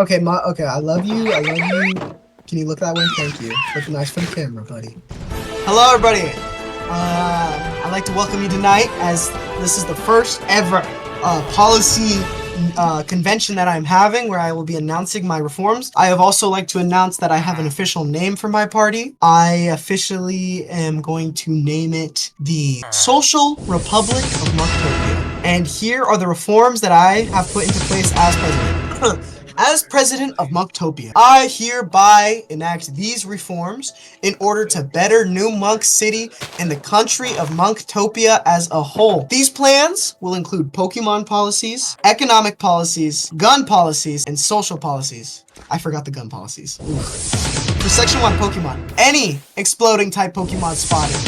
Okay, okay, I love you. I love you. Can you look that way? Thank you. Look nice for the camera, buddy. Hello, everybody. I'd like to welcome you tonight, as this is the first ever policy convention that I'm having, where I will be announcing my reforms. I have also like to announce that I have an official name for my party. I officially am going to name it the Social Republic of Marktopia. And here are the reforms that I have put into place as president. As president of Monktopia, I hereby enact these reforms in order to better New Monk City and the country of Monktopia as a whole. These plans will include Pokemon policies, economic policies, gun policies, and social policies. I forgot the gun policies. Oof. For Section 1 Pokemon, any exploding type Pokemon spotted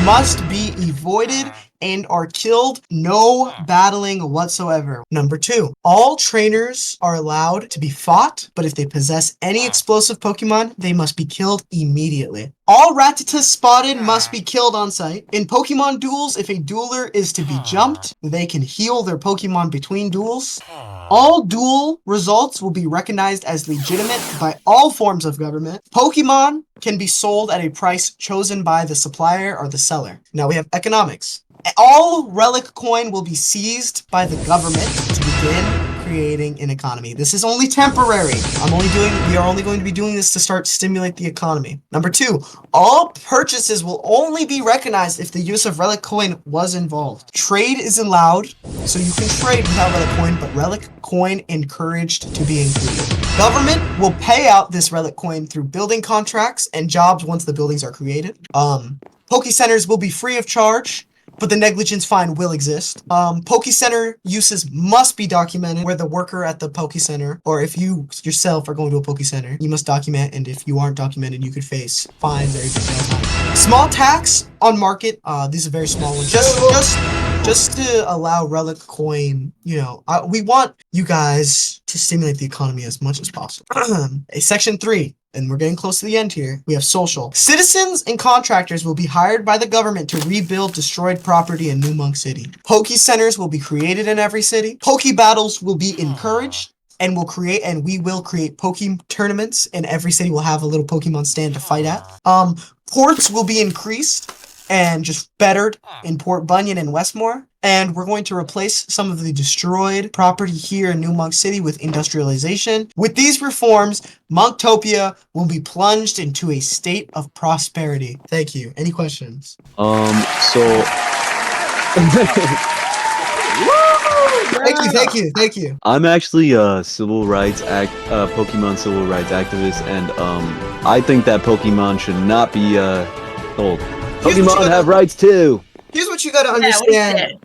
must be avoided and are killed, no battling whatsoever. Number 2, all trainers are allowed to be fought, but if they possess any explosive Pokemon, they must be killed immediately. All Rattatas spotted must be killed on sight. In Pokemon duels, if a dueler is to be jumped, they can heal their Pokemon between duels. All duel results will be recognized as legitimate by all forms of government. Pokemon can be sold at a price chosen by the supplier or the seller. Now we have economics. All relic coin will be seized by the government to begin creating an economy. This is only temporary. We are only going to be doing this to start stimulate the economy. Number 2, all purchases will only be recognized if the use of relic coin was involved. Trade is allowed, so you can trade without relic coin, but relic coin encouraged to be included. Government will pay out this relic coin through building contracts and jobs once the buildings are created. Poke centers will be free of charge, but the negligence fine will exist. Poke Center uses must be documented, where the worker at the Poke Center, or if you yourself are going to a Poke Center, you must document, and if you aren't documented, you could face fines or even jail time. Small tax on market, these are very small ones. Just to allow relic coin, we want you guys to stimulate the economy as much as possible. Section 3. And we're getting close to the end here. We have social. Citizens and contractors will be hired by the government to rebuild destroyed property in New Monk City. Poke centers will be created in every city. Poke battles will be encouraged, and we will create Poke tournaments, and every city will have a little Pokemon stand to fight at. Ports will be increased and just bettered in Port Bunion and Westmore. And we're going to replace some of the destroyed property here in New Monk City with industrialization. With these reforms, Monktopia will be plunged into a state of prosperity. Thank you. Any questions? Thank you. I'm actually a Pokemon civil rights activist, and I think that Pokemon should not be sold. Pokemon have rights too. Here's what you gotta understand.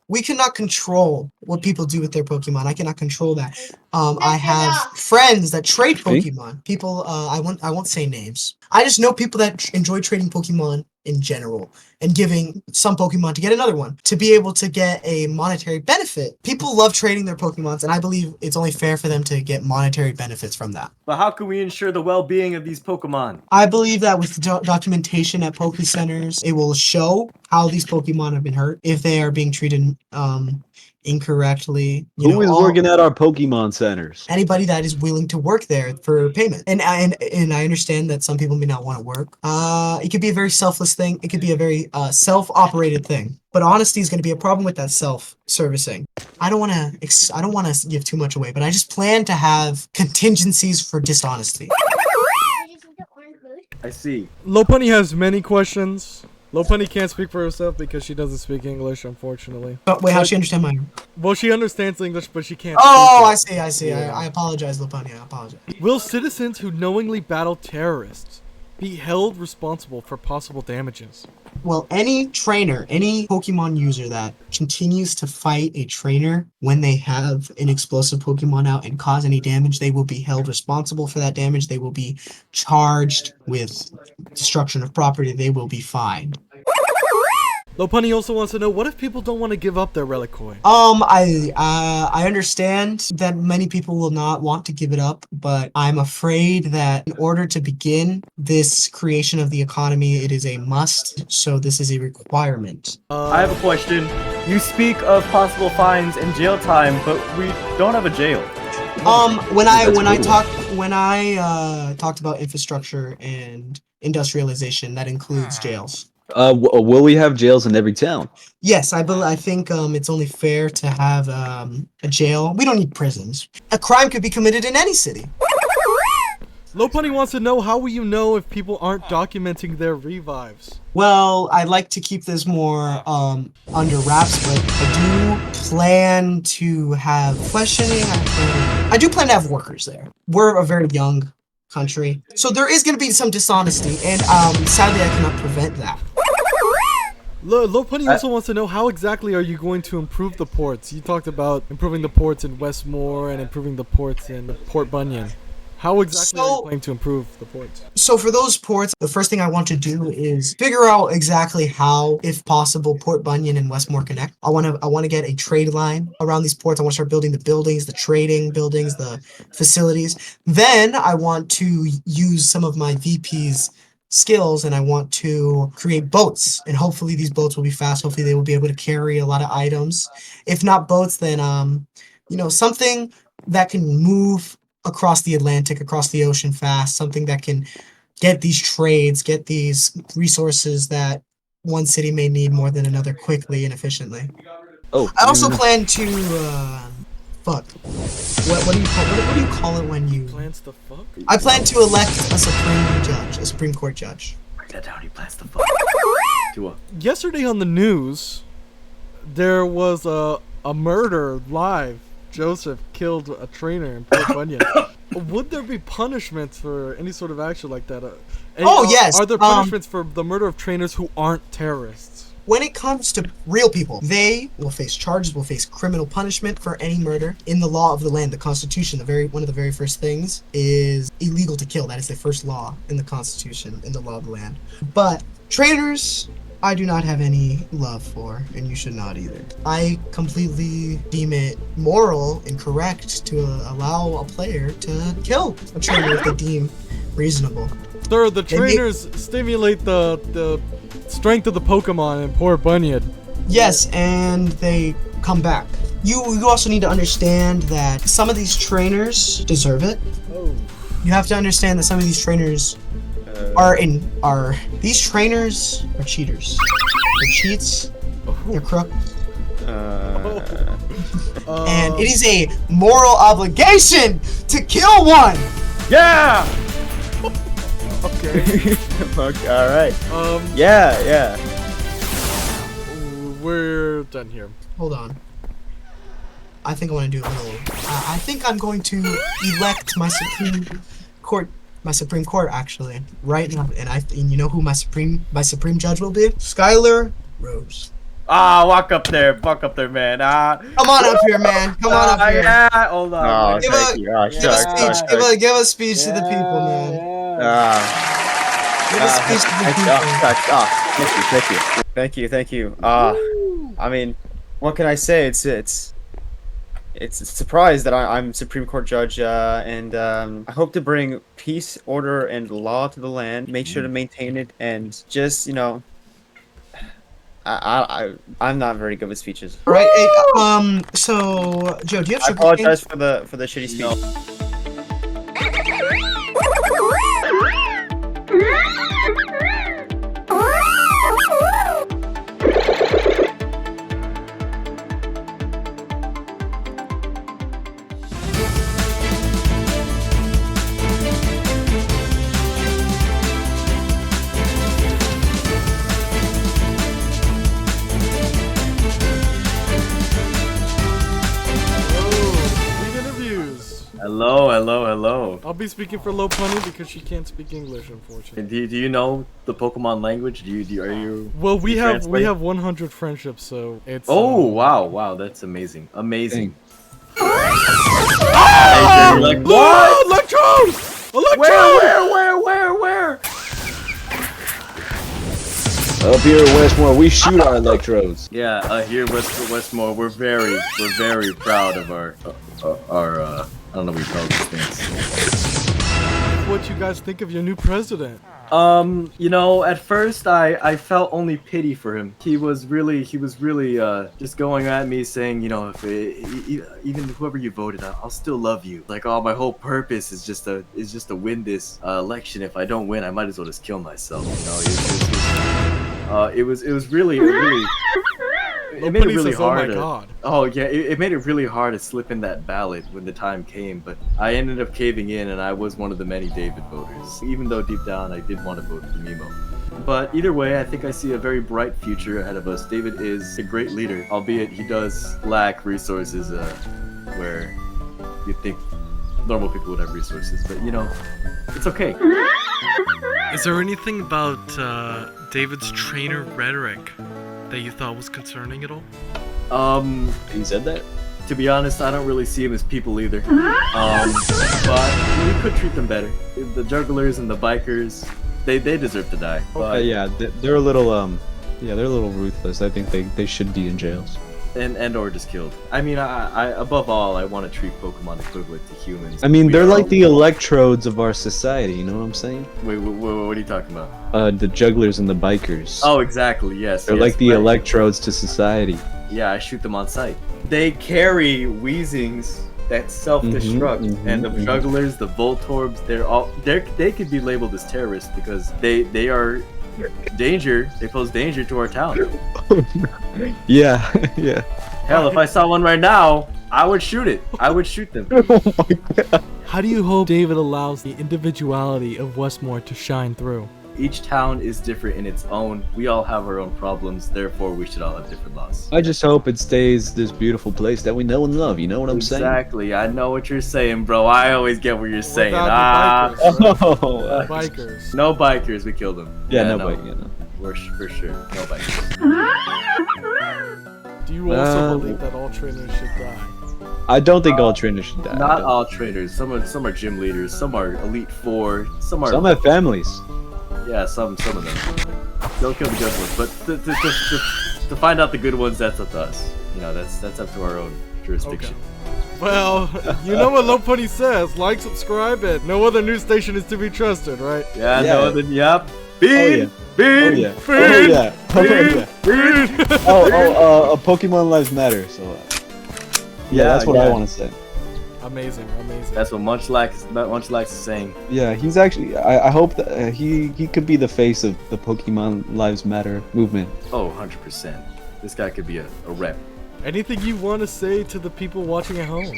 We cannot control what people do with their Pokemon. I cannot control that. I have friends that trade Pokemon. People, I won't say names. I just know people that enjoy trading Pokemon in general and giving some Pokemon to get another one to be able to get a monetary benefit. People love trading their Pokemons, and I believe it's only fair for them to get monetary benefits from that. But how can we ensure the well-being of these Pokemon? I believe that with the documentation at Poke Centers, it will show how these Pokemon have been hurt, if they are being treated incorrectly. Who is working at our Pokemon centers? Anybody that is willing to work there for payment. And I understand that some people may not want to work. It could be a very selfless thing. It could be a very self-operated thing. But honesty is going to be a problem with that self-servicing. I don't want to give too much away, but I just plan to have contingencies for dishonesty. I see. Lopunny has many questions. Lopunny can't speak for herself because she doesn't speak English, unfortunately. But wait, how does she understand mine? Well, she understands English, but she can't speak it. I see. Yeah. I apologize, Lopunny. I apologize. Will citizens who knowingly battle terrorists be held responsible for possible damages? Well, any trainer, any Pokemon user that continues to fight a trainer when they have an explosive Pokemon out and cause any damage, they will be held responsible for that damage. They will be charged with destruction of property. They will be fined. Lopunny also wants to know, what if people don't want to give up their relic coin? I understand that many people will not want to give it up, but I'm afraid that in order to begin this creation of the economy, it is a must. So this is a requirement. I have a question. You speak of possible fines and jail time, but we don't have a jail. When I talked about infrastructure and industrialization, that includes jails. Will we have jails in every town? Yes, I think it's only fair to have a jail. We don't need prisons. A crime could be committed in any city. Lopunny wants to know, how will you know if people aren't documenting their revives? Well, I'd like to keep this more under wraps, but I do plan to have questioning. I do plan to have workers there. We're a very young country, so there is going to be some dishonesty, and sadly, I cannot prevent that. Lopunny also wants to know, how exactly are you going to improve the ports? You talked about improving the ports in Westmore and improving the ports in Port Bunion. How exactly are you planning to improve the ports? So for those ports, the first thing I want to do is figure out exactly how, if possible, Port Bunion and Westmore connect. I want to get a trade line around these ports. I want to start building the buildings, the trading buildings, the facilities. Then I want to use some of my VP's skills, and I want to create boats, and hopefully these boats will be fast. Hopefully they will be able to carry a lot of items. If not boats, then something that can move across the Atlantic, across the ocean fast, something that can get these trades, get these resources that one city may need more than another quickly and efficiently. Oh, I also plan to what do you call it when you Plans to fuck? I plan to elect a Supreme Court judge. Write that down. He plans to fuck. Yesterday on the news, there was a murder live. Joseph killed a trainer in Port Bunion. Would there be punishments for any sort of action like that? Yes. Are there punishments for the murder of trainers who aren't terrorists? When it comes to real people, they will face charges, will face criminal punishment for any murder. In the law of the land, the Constitution, one of the very first things is illegal to kill. That is the first law in the Constitution, in the law of the land. But trainers, I do not have any love for, and you should not either. I completely deem it moral and correct to allow a player to kill a trainer if they deem reasonable. Sir, the trainers stimulate the strength of the Pokemon in Port Bunion. Yes, and they come back. You also need to understand that some of these trainers deserve it. Oh. You have to understand that some of these trainers these trainers are cheaters. They're cheats. They're crooks. And it is a moral obligation to kill one. Yeah. Okay. Okay, all right. Yeah. We're done here. Hold on. I think I want to do a little. I think I'm going to elect my Supreme Court. My Supreme Court, actually, right now, and you know who my Supreme Judge will be? Skylar Rose. Walk up there, man. Come on up here, man. Come on up here. Yeah, hold on. Oh, thank you. Oh, Give a speech to the people, man. Give a speech to the people. Thank you. I mean, what can I say? It's a surprise that I'm Supreme Court judge, and I hope to bring peace, order, and law to the land. Make sure to maintain it, and just I'm not very good with speeches. All right. So Joe, do you have? I apologize for the shitty speech. Hello. I'll be speaking for Lopunny because she can't speak English, unfortunately. Do you know the Pokemon language? Are you? Well, we have 100 friendships, so it's. Oh wow, that's amazing. Amazing. Ah! Hey, like, what? Electrode! Where? Up here at Westmore, we shoot our electrodes. Yeah, here Westmore, we're very proud of our I don't know what you call these things. What you guys think of your new president? You know, at first I felt only pity for him. He was really just going at me saying, you know, if even whoever you voted, I'll still love you. Like, oh, my whole purpose is just to win this election. If I don't win, I might as well just kill myself. You know, it was really. It made it really hard. Oh my god. Oh yeah, it made it really hard to slip in that ballot when the time came, but I ended up caving in and I was one of the many David voters, even though deep down I did want to vote for Mimo. But either way, I think I see a very bright future ahead of us. David is a great leader, albeit he does lack resources where you think normal people would have resources, but you know, it's okay. Is there anything about David's trainer rhetoric that you thought was concerning at all? He said that? To be honest, I don't really see him as people either. But we could treat them better. The jugglers and the bikers, they deserve to die. But, Yeah, they're a little they're a little ruthless. I think they should be in jails. and or just killed. I mean, I above all, I want to treat Pokemon equivalent to humans. I mean, We they're are like all- the electrodes of our society, you know what I'm saying? Wait, what are you talking about? The jugglers and the bikers. Oh, exactly. Yes. They're yes, like the right. electrodes to society. Yeah, I shoot them on sight. They carry Weezings that self-destruct, and the jugglers, the Voltorbs, they could be labeled as terrorists because they are danger. They pose danger to our town. Yeah, yeah. Hell, if I saw one right now, I would shoot it. I would shoot them. Oh my god. How do you hope David allows the individuality of Westmore to shine through? Each town is different in its own. We all have our own problems, therefore we should all have different laws. I just hope it stays this beautiful place that we know and love, you know what I'm saying? Exactly, I know what you're saying, bro. I always get what you're saying. Without the bikers, right? Oh, Bikers. No bikers, we killed them. yeah, no, nobody, you know. For sure, no bikers. Do you also believe that all trainers should die? I don't think all trainers should die. Not all trainers. Some are gym leaders. Some are Elite Four. Some are. Some have families. Yeah, some of them. Don't kill the good ones, but to find out the good ones, that's up to us. You know, that's up to our own jurisdiction. Well, you know what Lopunny says. Like, subscribe, and no other news station is to be trusted, right? Yeah, Yeah. no, then yep. Bean, Oh yeah. bean, Oh yeah. Oh yeah. Oh, Pokemon lives matter. So yeah, that's what I want to say. Amazing. That's what Munchlax is saying. Yeah, he's actually. I hope that he could be the face of the Pokemon Lives Matter movement. Oh, 100%. This guy could be a rep. Anything you want to say to the people watching at home?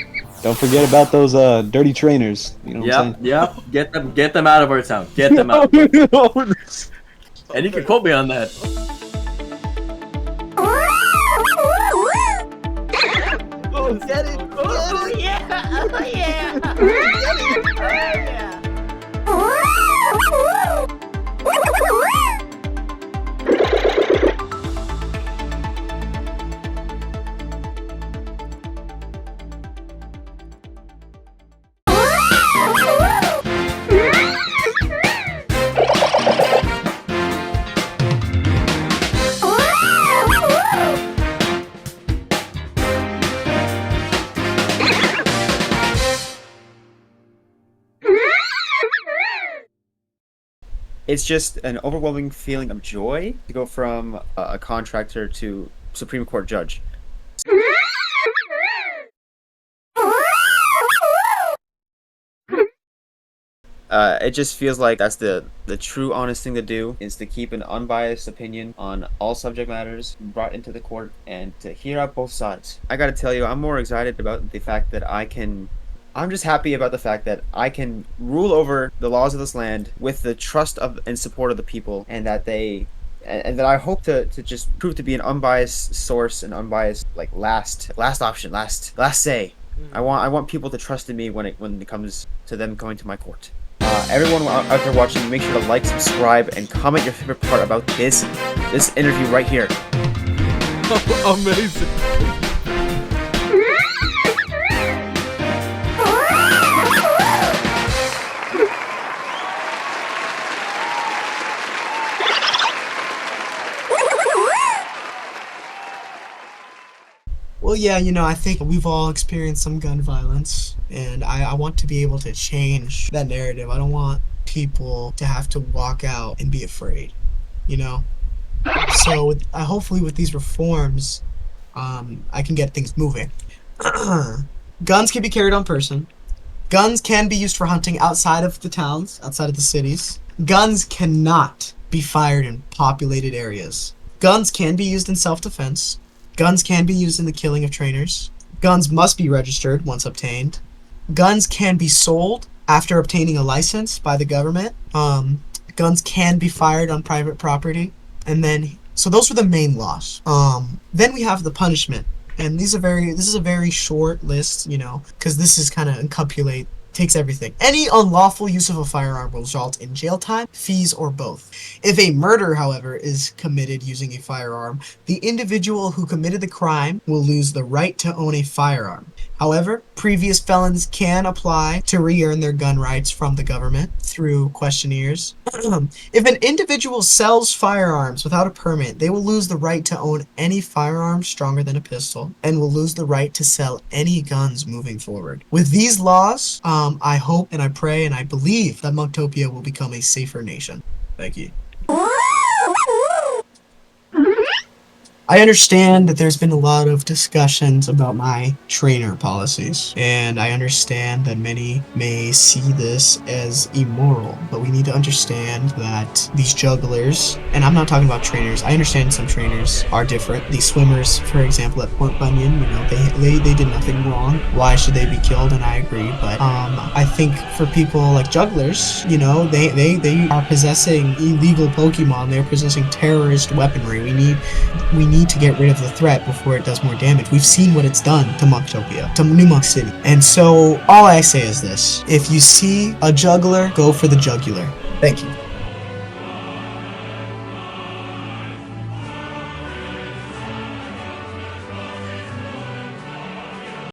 Don't forget about those dirty trainers. You know what I'm Yep. Get them out of our town. Get them out. saying? And you can quote me on that. Oh, get it! Oh yeah! Oh yeah! It's just an overwhelming feeling of joy to go from a contractor to Supreme Court judge. It just feels like that's the true honest thing to do, is to keep an unbiased opinion on all subject matters brought into the court and to hear out both sides. I gotta tell you, I'm more excited about the fact that I'm just happy about the fact that I can rule over the laws of this land with the trust of and support of the people, and that I hope to just prove to be an unbiased source, an unbiased like last option, last say. I want people to trust in me when it comes to them going to my court. Everyone out there watching, make sure to like, subscribe, and comment your favorite part about this interview right here. Amazing. Well, yeah, I think we've all experienced some gun violence, and I want to be able to change that narrative. I don't want people to have to walk out and be afraid, you know? So, hopefully, with these reforms, I can get things moving. Guns can be carried on person. Guns can be used for hunting outside of the towns, outside of the cities. Guns cannot be fired in populated areas. Guns can be used in self-defense. Guns can be used in the killing of trainers. Guns must be registered once obtained. Guns can be sold after obtaining a license by the government. Guns can be fired on private property. And then, so those were the main laws. Then we have the punishment. And this is a very short list, because this is kind of encapsulate, takes everything. Any unlawful use of a firearm will result in jail time, fees, or both. If a murder, however, is committed using a firearm, the individual who committed the crime will lose the right to own a firearm. However, previous felons can apply to re-earn their gun rights from the government through questionnaires. If an individual sells firearms without a permit, they will lose the right to own any firearm stronger than a pistol and will lose the right to sell any guns moving forward. With these laws, I hope and I pray and I believe that Monktopia will become a safer nation. Thank you. I understand that there's been a lot of discussions about my trainer policies, and I understand that many may see this as immoral, but we need to understand that these jugglers, and I'm not talking about trainers, I understand some trainers are different. These swimmers, for example, at Port Bunion, they did nothing wrong. Why should they be killed? And I agree, but I think for people like jugglers, they are possessing illegal Pokemon, they're possessing terrorist weaponry. We need to get rid of the threat before it does more damage. We've seen what it's done to Monktopia, to New Monk City. And so all I say is this: if you see a juggler, go for the jugular. Thank you.